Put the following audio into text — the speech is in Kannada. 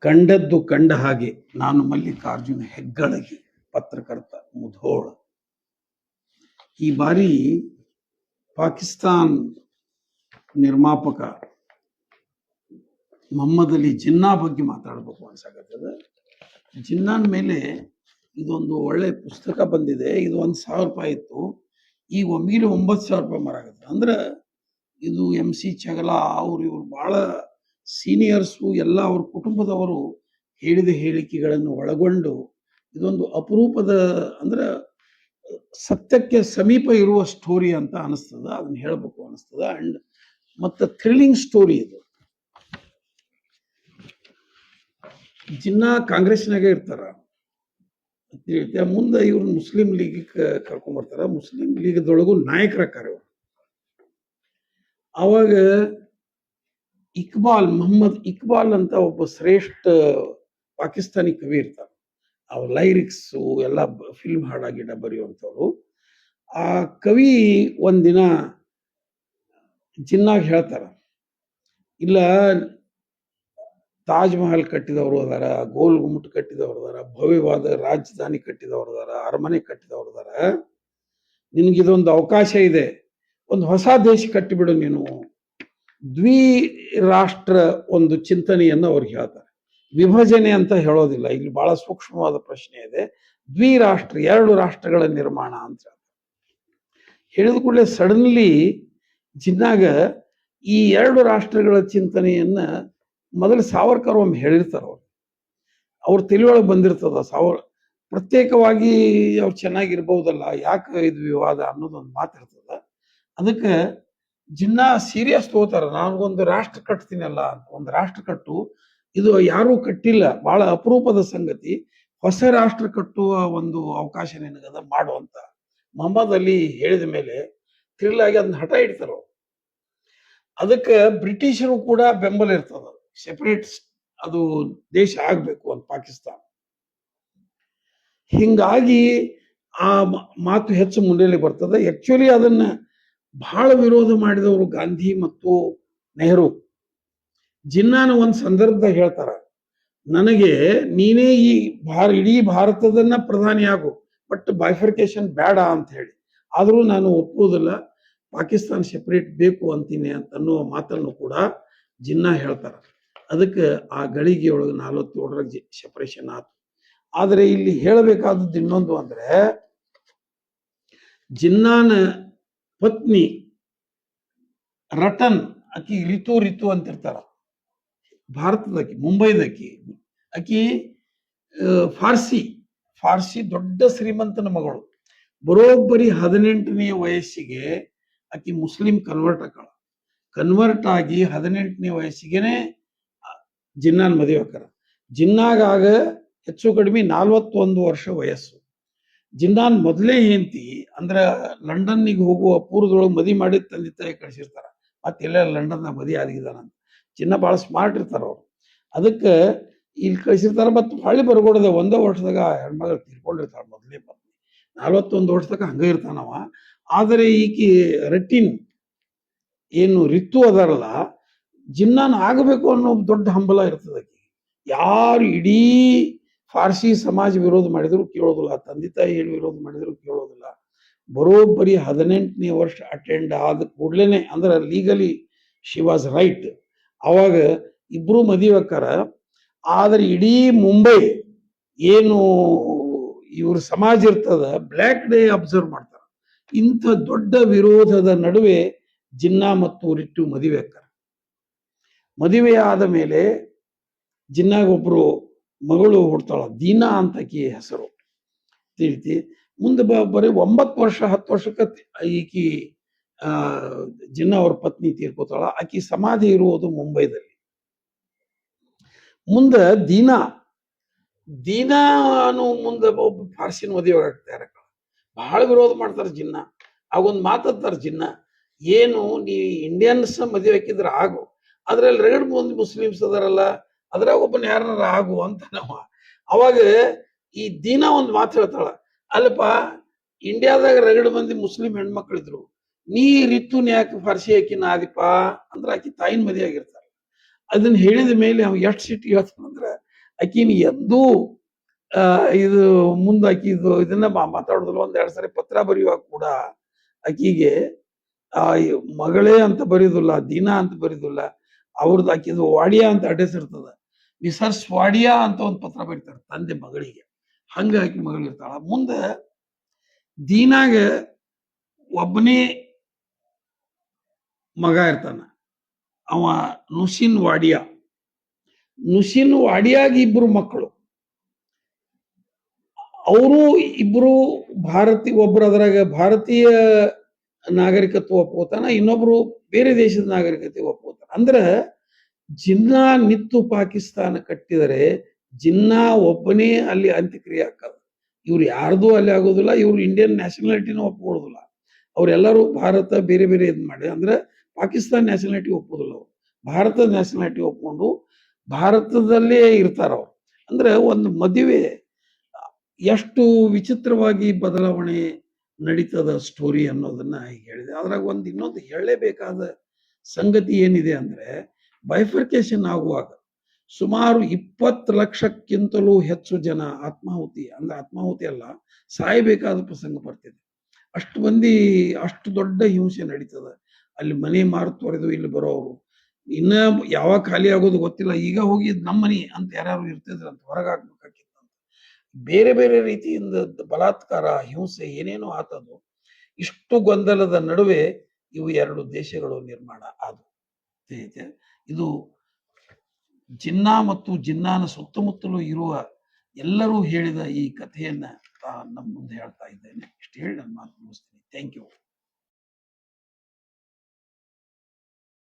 ಕಂಡದ್ದು ಕಂಡ ಹಾಗೆ. ನಾನು ಮಲ್ಲಿಕಾರ್ಜುನ ಹೆಗ್ಗಳಗಿ, ಪತ್ರಕರ್ತ, ಮುಧೋಳ. ಈ ಬಾರಿ ಪಾಕಿಸ್ತಾನ್ ನಿರ್ಮಾಪಕ ಮೊಹಮ್ಮದ್ ಅಲಿ ಜಿನ್ನಾ ಬಗ್ಗೆ ಮಾತಾಡಬೇಕು ಅನ್ಸಾಕತ್ತದ. ಜಿನ್ನಾನ್ ಮೇಲೆ ಇದೊಂದು ಒಳ್ಳೆ ಪುಸ್ತಕ ಬಂದಿದೆ. ಇದು 1,000 ರೂಪಾಯಿ ಇತ್ತು, ಈಗ ಒಮ್ಮಿಗೆ 9,000 ರೂಪಾಯಿ ಮಾರಾಕತ್ತ. ಅಂದ್ರೆ ಇದು MC ಚಗಲ ಅವ್ರು ಇವ್ರು ಬಹಳ ಸೀನಿಯರ್ಸು ಎಲ್ಲ ಅವ್ರ ಕುಟುಂಬದವರು ಹೇಳಿದ ಹೇಳಿಕೆಗಳನ್ನು ಒಳಗೊಂಡು ಇದೊಂದು ಅಪರೂಪದ, ಅಂದ್ರೆ ಸತ್ಯಕ್ಕೆ ಸಮೀಪ ಇರುವ ಸ್ಟೋರಿ ಅಂತ ಅನಿಸ್ತದ. ಅದನ್ನ ಹೇಳ್ಬೇಕು ಅನಿಸ್ತದ. ಅಂಡ್ ಮತ್ತೆ ಥ್ರಿಲ್ಲಿಂಗ್ ಸ್ಟೋರಿ ಇದು. ಜಿನ್ನಾ ಕಾಂಗ್ರೆಸ್ನಾಗೆ ಇರ್ತಾರ, ಮುಂದೆ ಇವ್ರು ಮುಸ್ಲಿಂ ಲೀಗ್ ಕರ್ಕೊಂಡ್ ಬರ್ತಾರ. ಮುಸ್ಲಿಂ ಲೀಗದೊಳಗೂ ನಾಯಕರಾಕಾರ ಇವರು. ಅವಾಗ ಮೊಹಮ್ಮದ್ ಇಕ್ಬಾಲ್ ಅಂತ ಒಬ್ಬ ಶ್ರೇಷ್ಠ ಪಾಕಿಸ್ತಾನಿ ಕವಿ ಇರ್ತಾರೆ. ಅವ್ರ ಲೈರಿಕ್ಸು ಎಲ್ಲ ಫಿಲ್ಮ್ ಹಾಡಾಗಿಡ ಬರೆಯುವಂಥವ್ರು. ಆ ಕವಿ ಒಂದಿನ ಜಿನ್ನಾಗ ಹೇಳ್ತಾರ, ಇಲ್ಲ ತಾಜ್ ಮಹಲ್ ಕಟ್ಟಿದವರು ಅದಾರ, ಗೋಲ್ ಗುಮ್ಮಟ್ ಕಟ್ಟಿದವರು ಅದಾರ, ಭವ್ಯವಾದ ರಾಜಧಾನಿ ಕಟ್ಟಿದವರು ಅದಾರ, ಅರಮನೆ ಕಟ್ಟಿದವರು ಅದಾರ. ನಿನ್ಗಿದೊಂದು ಅವಕಾಶ ಇದೆ, ಒಂದು ಹೊಸ ದೇಶ ಕಟ್ಟಿಬಿಡು ನೀನು. ದ್ವಿರಾಷ್ಟ್ರ ಒಂದು ಚಿಂತನೆಯನ್ನು ಅವ್ರಿಗೆ ಹೇಳ್ತಾರೆ. ವಿಭಜನೆ ಅಂತ ಹೇಳೋದಿಲ್ಲ, ಇಲ್ಲಿ ಬಹಳ ಸೂಕ್ಷ್ಮವಾದ ಪ್ರಶ್ನೆ ಇದೆ. ದ್ವಿರಾಷ್ಟ್ರ, 2 ರಾಷ್ಟ್ರಗಳ ನಿರ್ಮಾಣ ಅಂತ ಹೇಳಿದ ಕೂಡಲೇ ಸಡನ್ಲಿ ಜಿನ್ನಾಗ ಈ 2 ರಾಷ್ಟ್ರಗಳ ಚಿಂತನೆಯನ್ನ ಮೊದಲು ಸಾವರ್ಕರ್ ಒಮ್ಮೆ ಹೇಳಿರ್ತಾರ. ಅವ್ರ ತಿಳಿಯೊಳಗೆ ಬಂದಿರ್ತದ. ಪ್ರತ್ಯೇಕವಾಗಿ ಅವ್ರು ಚೆನ್ನಾಗಿರ್ಬಹುದಲ್ಲ, ಯಾಕೆ ಇದು ವಿವಾದ ಅನ್ನೋದೊಂದು ಮಾತಿರ್ತದ. ಅದಕ್ಕೆ ಜಿನ್ನಾ ಸೀರಿಯಸ್ ತಗೋತಾರ. ನಾನೊಂದು ರಾಷ್ಟ್ರ ಕಟ್ತೀನಲ್ಲ ಅಂತ. ಒಂದು ರಾಷ್ಟ್ರ ಕಟ್ಟು, ಇದು ಯಾರೂ ಕಟ್ಟಿಲ್ಲ, ಬಹಳ ಅಪರೂಪದ ಸಂಗತಿ. ಹೊಸ ರಾಷ್ಟ್ರ ಕಟ್ಟುವ ಒಂದು ಅವಕಾಶ ನಿನಗದ ಮಾಡುವಂತ ಮೊಹಮ್ಮದ್ ಅಲಿ ಹೇಳಿದ ಮೇಲೆ ಥ್ರಿಲ್ ಆಗಿ ಅದನ್ನ ಹಠ ಇಡ್ತಾರ. ಅದಕ್ಕೆ ಬ್ರಿಟಿಷರು ಕೂಡ ಬೆಂಬಲ ಇರ್ತದ, ಸೆಪರೇಟ್ ಅದು ದೇಶ ಆಗ್ಬೇಕು ಅಂತ ಪಾಕಿಸ್ತಾನ. ಹಿಂಗಾಗಿ ಆ ಮಾತು ಹೆಚ್ಚು ಮುಂದೆ ಬರ್ತದೆ. ಆಕ್ಚುಲಿ ಅದನ್ನ ಬಹಳ ವಿರೋಧ ಮಾಡಿದವರು ಗಾಂಧಿ ಮತ್ತು ನೆಹರು. ಜಿನ್ನಾನ ಒಂದು ಸಂದರ್ಭದಾಗ ಹೇಳ್ತಾರ, ನನಗೆ ನೀನೇ ಈ ಇಡೀ ಭಾರತದನ್ನ ಪ್ರಧಾನಿ ಆಗು, ಬಟ್ ಬೈಫರ್ಕೇಶನ್ ಬೇಡ ಅಂತ ಹೇಳಿ. ಆದರೂ ನಾನು ಒಪ್ಪುವುದಿಲ್ಲ, ಪಾಕಿಸ್ತಾನ ಸೆಪರೇಟ್ ಬೇಕು ಅಂತೀನಿ ಅಂತ ಅನ್ನುವ ಮಾತನ್ನು ಕೂಡ ಜಿನ್ನಾ ಹೇಳ್ತಾರ. ಅದಕ್ಕೆ ಆ ಗಳಿಗೆ ಒಳಗೆ 47ರ ಸೆಪರೇಷನ್ ಆಯ್ತು. ಆದರೆ ಇಲ್ಲಿ ಹೇಳಬೇಕಾದದ್ದು ಇನ್ನೊಂದು ಅಂದ್ರೆ, ಜಿನ್ನಾನ ಪತ್ನಿ ರಟನ್, ಆಕಿ ರಿತು ಅಂತಿರ್ತಾರ, ಭಾರತದಕಿ, ಮುಂಬೈದಕಿ. ಆಕಿ ಫಾರ್ಸಿ ದೊಡ್ಡ ಶ್ರೀಮಂತನ ಮಗಳು. ಬರೋಬ್ಬರಿ 18ನೇ ವಯಸ್ಸಿಗೆ ಆಕಿ ಮುಸ್ಲಿಂ ಕನ್ವರ್ಟ್ ಆಗಿ 18ನೇ ವಯಸ್ಸಿಗೆನೆ ಜಿನ್ನಾನ್ ಮದುವೆ ಹಾಕಾರ. ಜಿನ್ನಾಗ ಹೆಚ್ಚು ಕಡಿಮೆ 41 ವರ್ಷ ವಯಸ್ಸು. ಜಿನ್ನಾನ್ ಮೊದಲೇ ಹೆಂಡತಿ ಅಂದ್ರ ಲಂಡನ್ನಿಗೆ ಹೋಗುವ ಪೂರ್ವದೊಳಗೆ ಮದಿ ಮಾಡಿ ತಂದೆ ತಾಯಿ ಕಳಿಸಿರ್ತಾರ. ಮತ್ತೆ ಎಲ್ಲ ಲಂಡನ್ದಾಗ ಮದಿ ಆಗಿದಾನಂತ. ಜಿನ್ನಾ ಬಹಳ ಸ್ಮಾರ್ಟ್ ಇರ್ತಾರ ಅವ್ರು. ಅದಕ್ಕೆ ಇಲ್ಲಿ ಕಳಿಸಿರ್ತಾರ. ಮತ್ತು ಹೊಳ್ಳಿ ಬರ್ಕೊಡದೆ 1 ವರ್ಷದಾಗ ಹೆಣ್ಮಗಳು ತೀರ್ಕೊಂಡಿರ್ತಾಳ. ಮೊದಲೇ 41 ವರ್ಷದಾಗ ಹಂಗ ಇರ್ತಾನವ. ಆದರೆ ಈಕಿ ರಟ್ಟಿನ್ ಏನು ರಿತು ಅದಾರಲ್ಲ, ಜಿನ್ನಾನ್ ಆಗಬೇಕು ಅನ್ನೋ ದೊಡ್ಡ ಹಂಬಲ ಇರ್ತದೆ. ಯಾರು ಇಡೀ ಫಾರ್ಸಿ ಸಮಾಜ ವಿರೋಧ ಮಾಡಿದ್ರು ಕೇಳೋದಿಲ್ಲ, ತಂದೆ ತಾಯಿ ಹೇಳಿ ವಿರೋಧ ಮಾಡಿದ್ರು ಕೇಳೋದಿಲ್ಲ. ಬರೋಬ್ಬರಿ 18ನೇ ವರ್ಷ ಅಟೆಂಡ್ ಆದ ಕೂಡ್ಲೇನೆ, ಅಂದ್ರೆ ಲೀಗಲಿ ಶಿ ವಾಸ್ ರೈಟ್. ಅವಾಗ ಇಬ್ರು ಮದುವೆ ಆಕಾರ. ಆದ್ರೆ ಇಡೀ ಮುಂಬೈ ಏನು ಇವ್ರ ಸಮಾಜ ಇರ್ತದ, ಬ್ಲ್ಯಾಕ್ ಡೇ ಅಬ್ಸರ್ವ್ ಮಾಡ್ತಾರ. ಇಂಥ ದೊಡ್ಡ ವಿರೋಧದ ನಡುವೆ ಜಿನ್ನಾ ಮತ್ತು ರಿಟ್ಟು ಮದುವೆ ಆಕಾರ. ಮದುವೆ ಆದ ಮೇಲೆ ಜಿನ್ನಾಗ ಒಬ್ರು ಮಗಳು ಹುಡ್ತಾಳ, ದೀನಾ ಅಂತಕಿ ಹೆಸರು ತಿಳಿತಿ. ಮುಂದೆ ಬರೀ 9 ವರ್ಷ 10 ವರ್ಷಕ್ಕೆ ಈಕಿ ಜಿನ್ನಾ ಅವ್ರ ಪತ್ನಿ ತೀರ್ಕೋತಾಳ. ಆಕಿ ಸಮಾಧಿ ಇರುವುದು ಮುಂಬೈದಲ್ಲಿ. ಮುಂದೆ ದೀನಾನು ಮುಂದೆ ಒಬ್ಬ ಫಾರ್ಸಿನ ಮದುವೆ ಆಗ್ತಾರೆ. ಬಹಳ ವಿರೋಧ ಮಾಡ್ತಾರೆ ಜಿನ್ನಾ. ಆಗೊಂದು ಮಾತಾಡ್ತಾರ ಜಿನ್ನಾ, ಏನು ನೀ ಇಂಡಿಯನ್ಸ್ ಮದುವೆ ಹಾಕಿದ್ರೆ ಆಗು, ಅದ್ರಲ್ಲಿ ರಗಡ್ ಮಂದಿ ಮುಸ್ಲಿಮ್ಸ್ ಅದಾರಲ್ಲ, ಅದ್ರಾಗ ಒಬ್ಬನ ಯಾರನ್ನಾರ ಆಗು ಅಂತ ನಾವು. ಅವಾಗ ಈ ದೀನಾ ಒಂದು ಮಾತು ಹೇಳ್ತಾಳ, ಅಲ್ಲಪ್ಪ ಇಂಡಿಯಾದಾಗ ರಗಡ್ ಮಂದಿ ಮುಸ್ಲಿಂ ಹೆಣ್ಮಕ್ಳಿದ್ರು, ನೀ ರಿತುನ್ ಯಾಕೆ ಫಾರ್ಸಿ ಹಾಕಿನ ಆದಿಪ್ಪ ಅಂದ್ರೆ ಆಕಿ ತಾಯಿನ ಮದುವೆ ಆಗಿರ್ತಾರ. ಅದನ್ನ ಹೇಳಿದ ಮೇಲೆ ಅವ್ ಎಷ್ಟು ಸಿಟ್ಟಿಗೆ ಹೇಳ್ತಾನಂದ್ರೆ, ಆಕಿನ ಎಂದೂ ಇದು ಮುಂದೆ ಆಕಿದು ಇದನ್ನ ಮಾತಾಡೋದಿಲ್ಲ. ಒಂದೆರಡು ಸರಿ ಪತ್ರ ಬರೆಯುವಾಗ ಕೂಡ ಆಕಿಗೆ ಆ ಮಗಳೇ ಅಂತ ಬರೆಯುದಿಲ್ಲ, ದೀನಾ ಅಂತ ಬರೆಯುದಿಲ್ಲ, ಅವ್ರದ್ದು ಆಕಿದು ವಾಡಿಯಾ ಅಂತ ಅಡ್ರೆಸ್ ಇರ್ತದ. ಮಿಸರ್ಸ್ ವಾಡಿಯಾ ಅಂತ ಒಂದು ಪತ್ರ ಬರೀತಾರೆ ತಂದೆ ಮಗಳಿಗೆ. ಹಂಗ ಆಕಿ ಮಗಳಿರ್ತಾಳ. ಮುಂದೆ ದೀನಾಗ ಒಬ್ಬನೇ ಮಗ ಇರ್ತಾನ, ಅವ ನುಸಿನ್ ವಾಡಿಯಾ. ನುಸಿನ್ ವಾಡಿಯಾಗ ಇಬ್ರು ಮಕ್ಕಳು. ಅವರು ಇಬ್ರು ಒಬ್ರು ಅದ್ರಾಗ ಭಾರತೀಯ ನಾಗರಿಕತ್ವ ಒಪ್ಕೋತಾನ, ಇನ್ನೊಬ್ರು ಬೇರೆ ದೇಶದ ನಾಗರಿಕತೆ ಒಪ್ಕೋತಾನ. ಅಂದ್ರ ಜಿನ್ನಾ ನಿತ್ತು ಪಾಕಿಸ್ತಾನ ಕಟ್ಟಿದರೆ ಜಿನ್ನಾ ಒಬ್ಬನೇ ಅಲ್ಲಿ ಅಂತ್ಯಕ್ರಿಯೆ ಹಾಕದು. ಇವ್ರು ಯಾರ್ದು ಅಲ್ಲಿ ಆಗೋದಿಲ್ಲ, ಇವ್ರು ಇಂಡಿಯನ್ ನ್ಯಾಷನಾಲಿಟಿನೂ ಒಪ್ಕೊಳ್ಳೋದಿಲ್ಲ. ಅವ್ರೆಲ್ಲರೂ ಭಾರತ ಬೇರೆ ಬೇರೆ ಇದ್ ಮಾಡಿ, ಅಂದ್ರೆ ಪಾಕಿಸ್ತಾನ ನ್ಯಾಷನಾಲಿಟಿ ಒಪ್ಪೋದಿಲ್ಲ. ಅವ್ರು ಭಾರತದ ನ್ಯಾಷನಾಲಿಟಿ ಒಪ್ಕೊಂಡು ಭಾರತದಲ್ಲೇ ಇರ್ತಾರ ಅವ್ರು. ಅಂದ್ರೆ ಒಂದು ಮದುವೆ ಎಷ್ಟು ವಿಚಿತ್ರವಾಗಿ ಬದಲಾವಣೆ ನಡೀತದ ಸ್ಟೋರಿ ಅನ್ನೋದನ್ನ ಈಗ ಹೇಳಿದೆ. ಅದ್ರಾಗ ಇನ್ನೊಂದು ಹೇಳಲೇಬೇಕಾದ ಸಂಗತಿ ಏನಿದೆ ಅಂದ್ರೆ, ಬೈಫರ್ಕೇಶನ್ ಆಗುವಾಗ ಸುಮಾರು 20 ಲಕ್ಷಕ್ಕಿಂತಲೂ ಹೆಚ್ಚು ಜನ ಆತ್ಮಾಹುತಿ ಅಲ್ಲ, ಸಾಯಬೇಕಾದ ಪ್ರಸಂಗ ಬರ್ತಿದೆ. ಅಷ್ಟು ಮಂದಿ, ಅಷ್ಟು ದೊಡ್ಡ ಹಿಂಸೆ ನಡೀತದ ಅಲ್ಲಿ. ಮನೆ ಮಾರು ತೊರೆದು ಇಲ್ಲಿ ಬರೋರು ಇನ್ನ ಯಾವಾಗ ಖಾಲಿ ಆಗೋದು ಗೊತ್ತಿಲ್ಲ. ಈಗ ಹೋಗಿ ನಮ್ಮ ಮನೆ ಅಂತ ಯಾರು ಇರ್ತಿದ್ರಂತ, ಹೊರಗಾಗ್ಬೇಕಾಗಿತ್ತು. ಬೇರೆ ಬೇರೆ ರೀತಿಯಿಂದ ಬಲಾತ್ಕಾರ, ಹಿಂಸೆ ಏನೇನೋ ಆತದು. ಇಷ್ಟು ಗೊಂದಲದ ನಡುವೆ ಇವು ಎರಡು ದೇಶಗಳು ನಿರ್ಮಾಣ ಆದವು. ಇದು ಜಿನ್ನಾ ಮತ್ತು ಜಿನ್ನಾನ ಸುತ್ತಮುತ್ತಲೂ ಇರುವ ಎಲ್ಲರೂ ಹೇಳಿದ ಈ ಕಥೆಯನ್ನ ನಮ್ಮ ಮುಂದೆ ಹೇಳ್ತಾ ಇದ್ದೇನೆ. ಇಷ್ಟು ಹೇಳಿ ನನ್ನ ಮಾತು ಮುಗಿಸ್ತೀನಿ. Thank you.